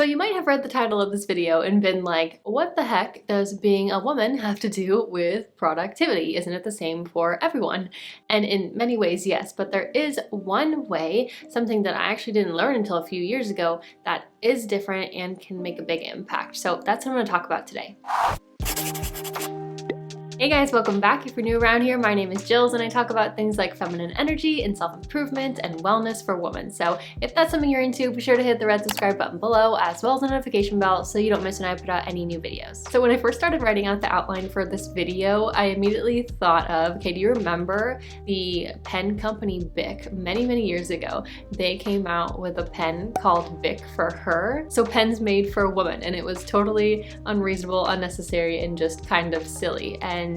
So you might have read the title of this video and been like, what the heck does being a woman have to do with productivity? Isn't it the same for everyone? And in many ways, yes, but there is one way, something that I actually didn't learn until a few years ago, that is different and can make a big impact. So that's what I'm going to talk about today. Hey guys, welcome back. If you're new around here, my name is Jills and I talk about things like feminine energy and self-improvement and wellness for women. So if that's something you're into, be sure to hit the red subscribe button below as well as the notification bell so you don't miss when I put out any new videos. So when I first started writing out the outline for this video, I immediately thought of, okay, do you remember the pen company Bic many years ago? They came out with a pen called Bic for Her. So pens made for a woman, and it was totally unreasonable, unnecessary, and just kind of silly. And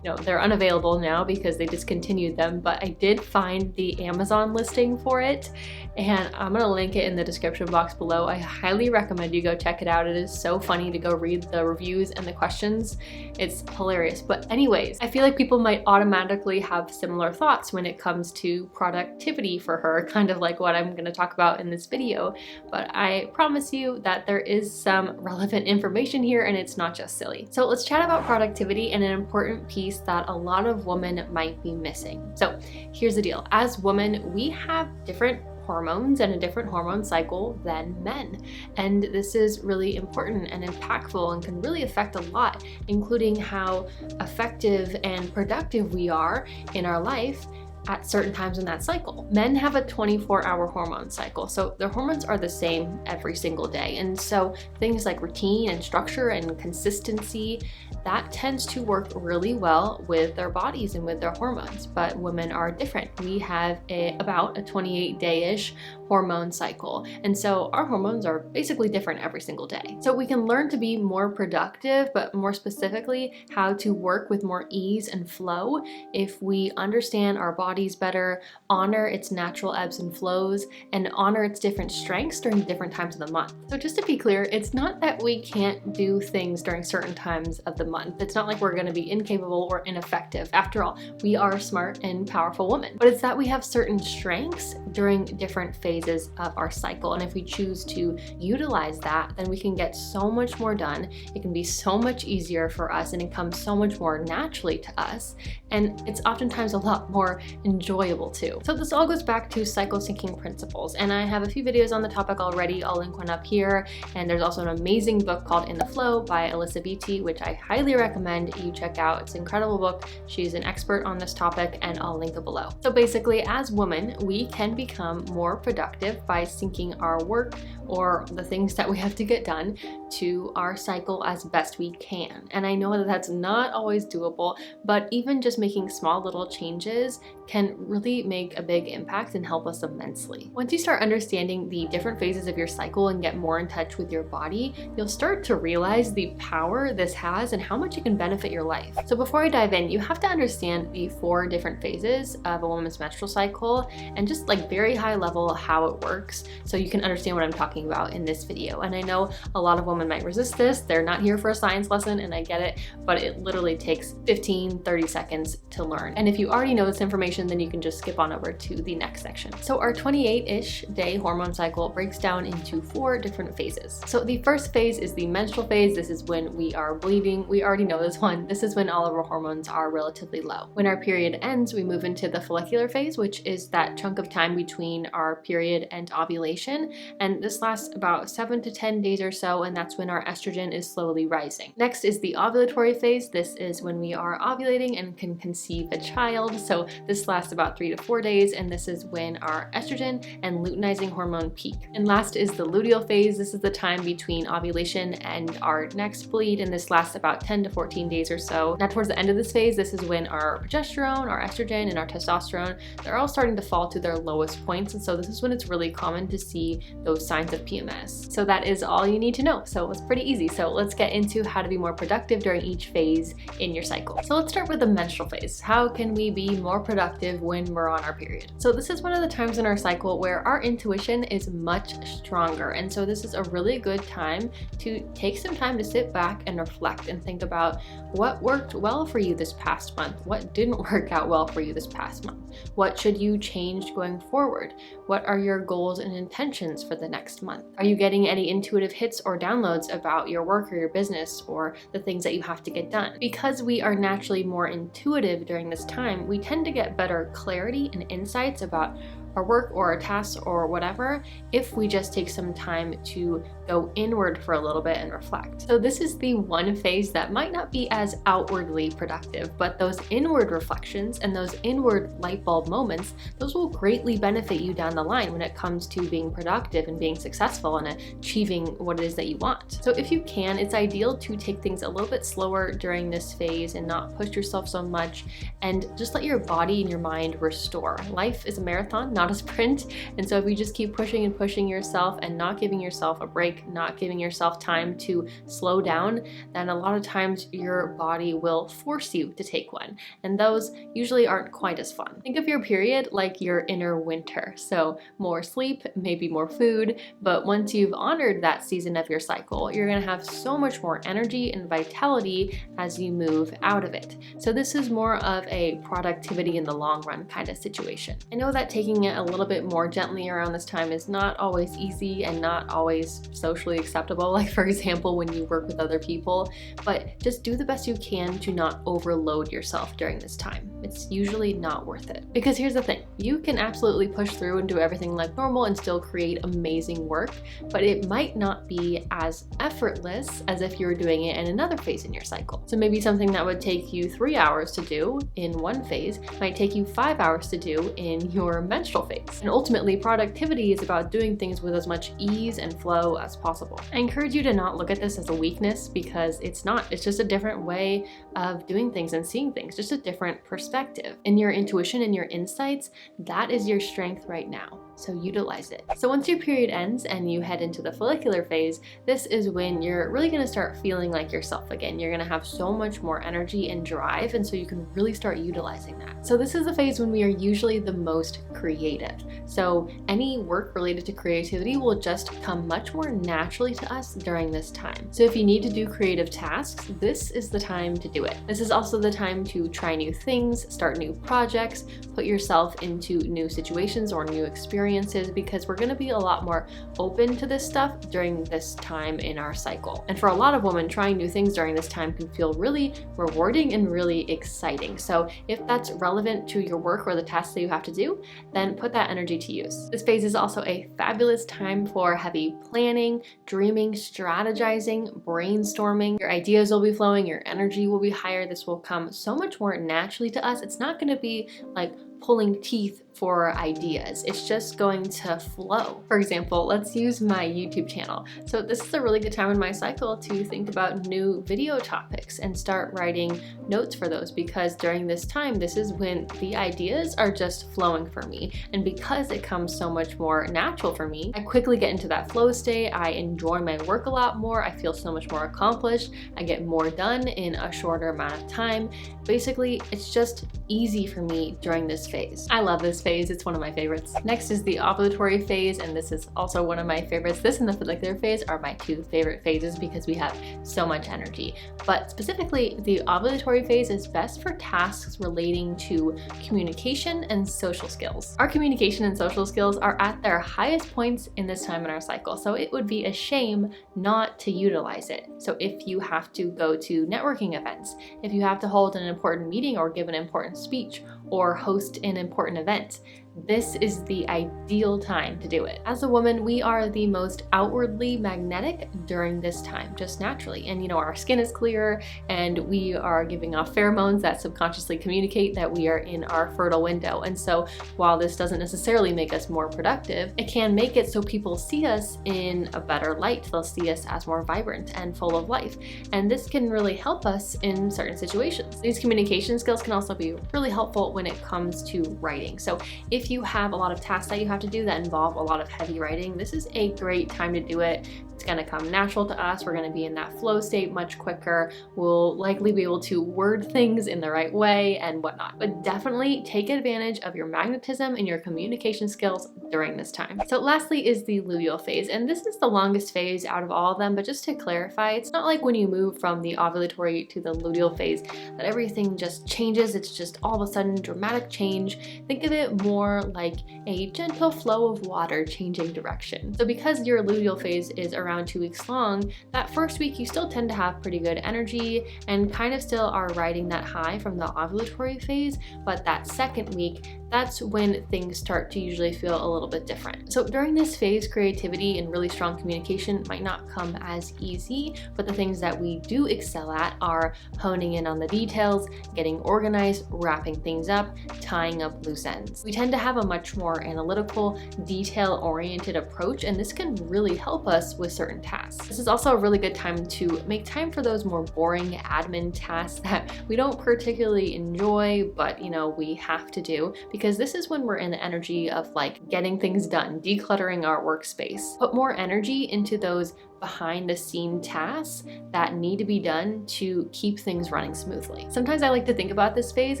they're unavailable now because they discontinued them, but I did find the Amazon listing for it and I'm gonna link it in the description box below. I highly recommend you go check it out. It is so funny to go read the reviews and the questions. It's hilarious. But anyways, I feel like people might automatically have similar thoughts when it comes to productivity for her, kind of like what I'm gonna talk about in this video. But I promise you that there is some relevant information here and it's not just silly. So let's chat about productivity and an important piece that a lot of women might be missing. So here's the deal. As women, we have different hormones and a different hormone cycle than men. And this is really important and impactful and can really affect a lot, including how effective and productive we are in our life at certain times in that cycle. Men have a 24-hour hormone cycle, so their hormones are the same every single day. And so things like routine and structure and consistency, that tends to work really well with their bodies and with their hormones. But women are different. We have about a 28-day-ish hormone cycle. And so our hormones are basically different every single day. So we can learn to be more productive, but more specifically, how to work with more ease and flow if we understand our bodies better, honor its natural ebbs and flows, and honor its different strengths during different times of the month. So just to be clear, it's not that we can't do things during certain times of the month. It's not like we're going to be incapable or ineffective. After all, we are smart and powerful women. But it's that we have certain strengths during different phases of our cycle. And if we choose to utilize that, then we can get so much more done. It can be so much easier for us and it comes so much more naturally to us. And it's oftentimes a lot more enjoyable too. So this all goes back to cycle syncing principles. And I have a few videos on the topic already. I'll link one up here. And there's also an amazing book called In the Flow by Alyssa Beatty, which I highly recommend you check out. It's an incredible book. She's an expert on this topic and I'll link it below. So basically, as women, we can become more productive by syncing our work or the things that we have to get done to our cycle as best we can. And I know that that's not always doable, but even just making small little changes can really make a big impact and help us immensely. Once you start understanding the different phases of your cycle and get more in touch with your body, you'll start to realize the power this has and how much it can benefit your life. So before I dive in, you have to understand the 4 different phases of a woman's menstrual cycle and just like very high level how it works so you can understand what I'm talking about in this video. And I know a lot of women might resist this. They're not here for a science lesson and I get it, but it literally takes 15-30 seconds to learn. And if you already know this information, then you can just skip on over to the next section. So our 28-ish day hormone cycle breaks down into 4 different phases. So the first phase is the menstrual phase. This is when we are bleeding. We already know this one. This is when all of our hormones are relatively low. When our period ends, we move into the follicular phase, which is that chunk of time between our period and ovulation. And this lasts about 7 to 10 days or so, and that's when our estrogen is slowly rising. Next is the ovulatory phase. This is when we are ovulating and can conceive a child. So this lasts about 3 to 4 days, and this is when our estrogen and luteinizing hormone peak. And last is the luteal phase. This is the time between ovulation and our next bleed, and this lasts about 10 to 14 days or so. Now towards the end of this phase, this is when our progesterone, our estrogen, and our testosterone, they're all starting to fall to their lowest points, and so this is when it's really common to see those signs of PMS. So that is all you need to know. So it's pretty easy. So let's get into how to be more productive during each phase in your cycle. So let's start with the menstrual phase. How can we be more productive when we're on our period? So this is one of the times in our cycle where our intuition is much stronger. And so this is a really good time to take some time to sit back and reflect and think about what worked well for you this past month, what didn't work out well for you this past month, what should you change going forward, what are your goals and intentions for the next month? Are you getting any intuitive hits or downloads about your work or your business or the things that you have to get done? Because we are naturally more intuitive during this time, we tend to get better clarity and insights about our work or our tasks or whatever if we just take some time to go inward for a little bit and reflect. So this is the one phase that might not be as outwardly productive, but those inward reflections and those inward light bulb moments, those will greatly benefit you down the line when it comes to being productive and being successful and achieving what it is that you want. So if you can, it's ideal to take things a little bit slower during this phase and not push yourself so much, and just let your body and your mind restore. Life is a marathon, not a sprint. And so if you just keep pushing and pushing yourself and not giving yourself a break, not giving yourself time to slow down, then a lot of times your body will force you to take one. And those usually aren't quite as fun. Think of your period like your inner winter. So more sleep, maybe more food, but once you've honored that season of your cycle, you're gonna have so much more energy and vitality as you move out of it. So this is more of a productivity in the long run kind of situation. I know that taking it a little bit more gently around this time is not always easy and not always socially acceptable, like for example when you work with other people, but just do the best you can to not overload yourself during this time. It's usually not worth it. Because here's the thing, you can absolutely push through and do everything like normal and still create amazing work, but it might not be as effortless as if you were doing it in another phase in your cycle. So maybe something that would take you 3 hours to do in one phase might take you 5 hours to do in your menstrual phase. And ultimately, productivity is about doing things with as much ease and flow as possible. I encourage you to not look at this as a weakness, because it's not. It's just a different way of doing things and seeing things, just a different perspective. And your intuition and your insights, that is your strength right now. So utilize it. So once your period ends and you head into the follicular phase, this is when you're really going to start feeling like yourself again. You're going to have so much more energy and drive, and so you can really start utilizing that. So this is the phase when we are usually the most creative. So any work related to creativity will just come much more naturally to us during this time. So if you need to do creative tasks, this is the time to do it. This is also the time to try new things, start new projects, put yourself into new situations or new experiences, because we're going to be a lot more open to this stuff during this time in our cycle. And for a lot of women, trying new things during this time can feel really rewarding and really exciting. So if that's relevant to your work or the tasks that you have to do, then put that energy to use. This phase is also a fabulous time for heavy planning, dreaming, strategizing, brainstorming. Your ideas will be flowing, your energy will be higher. This will come so much more naturally to us. It's not going to be like pulling teeth for ideas. It's just going to flow. For example, let's use my YouTube channel. So this is a really good time in my cycle to think about new video topics and start writing notes for those, because during this time, this is when the ideas are just flowing for me. And because it comes so much more natural for me, I quickly get into that flow state. I enjoy my work a lot more. I feel so much more accomplished. I get more done in a shorter amount of time. Basically, it's just easy for me during this phase. I love this phase. It's one of my favorites. Next is the ovulatory phase, and this is also one of my favorites. This and the follicular phase are my two favorite phases because we have so much energy. But specifically, the ovulatory phase is best for tasks relating to communication and social skills. Our communication and social skills are at their highest points in this time in our cycle, so it would be a shame not to utilize it. So if you have to go to networking events, if you have to hold an important meeting or give an important speech or host an important event, this is the ideal time to do it. As a woman, we are the most outwardly magnetic during this time, just naturally. And our skin is clearer and we are giving off pheromones that subconsciously communicate that we are in our fertile window. And so while this doesn't necessarily make us more productive, it can make it so people see us in a better light. They'll see us as more vibrant and full of life. And this can really help us in certain situations. These communication skills can also be really helpful when it comes to writing. So if you have a lot of tasks that you have to do that involve a lot of heavy writing, this is a great time to do it. It's gonna come natural to us. We're gonna be in that flow state much quicker. We'll likely be able to word things in the right way and whatnot. But definitely take advantage of your magnetism and your communication skills during this time. So lastly is the luteal phase, and this is the longest phase out of all of them, but just to clarify, it's not like when you move from the ovulatory to the luteal phase that everything just changes. It's just all of a sudden dramatic change. Think of it more like a gentle flow of water changing direction. So because your luteal phase is around 2 weeks long, that first week you still tend to have pretty good energy and kind of still are riding that high from the ovulatory phase, but that second week, that's when things start to usually feel a little bit different. So during this phase, creativity and really strong communication might not come as easy, but the things that we do excel at are honing in on the details, getting organized, wrapping things up, tying up loose ends. We tend to have a much more analytical, detail-oriented approach, and this can really help us with certain tasks. This is also a really good time to make time for those more boring admin tasks that we don't particularly enjoy, but we have to do, because this is when we're in the energy of like getting things done, decluttering our workspace. Put more energy into those behind the scene tasks that need to be done to keep things running smoothly. Sometimes I like to think about this phase,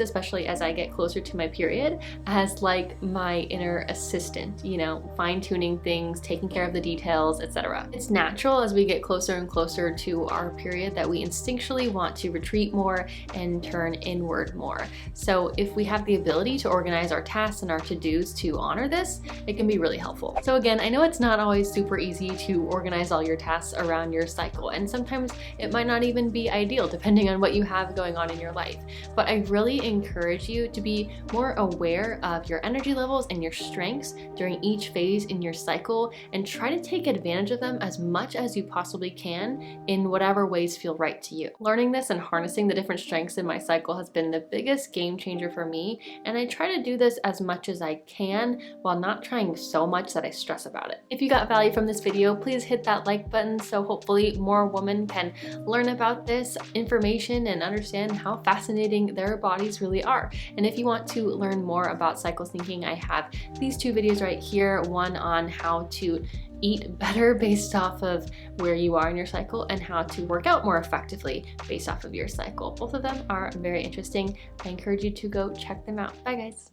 especially as I get closer to my period, as like my inner assistant, fine-tuning things, taking care of the details, etc. It's natural as we get closer and closer to our period that we instinctually want to retreat more and turn inward more. So if we have the ability to organize our tasks and our to-dos to honor this, it can be really helpful. So again, I know it's not always super easy to organize all your tasks around your cycle, and sometimes it might not even be ideal depending on what you have going on in your life. But I really encourage you to be more aware of your energy levels and your strengths during each phase in your cycle, and try to take advantage of them as much as you possibly can in whatever ways feel right to you. Learning this and harnessing the different strengths in my cycle has been the biggest game changer for me, and I try to do this as much as I can while not trying so much that I stress about it. If you got value from this video, please hit that like button so hopefully more women can learn about this information and understand how fascinating their bodies really are. And if you want to learn more about cycle syncing, I have these 2 videos right here, one on how to eat better based off of where you are in your cycle, and how to work out more effectively based off of your cycle. Both of them are very interesting. I encourage you to go check them out. Bye guys.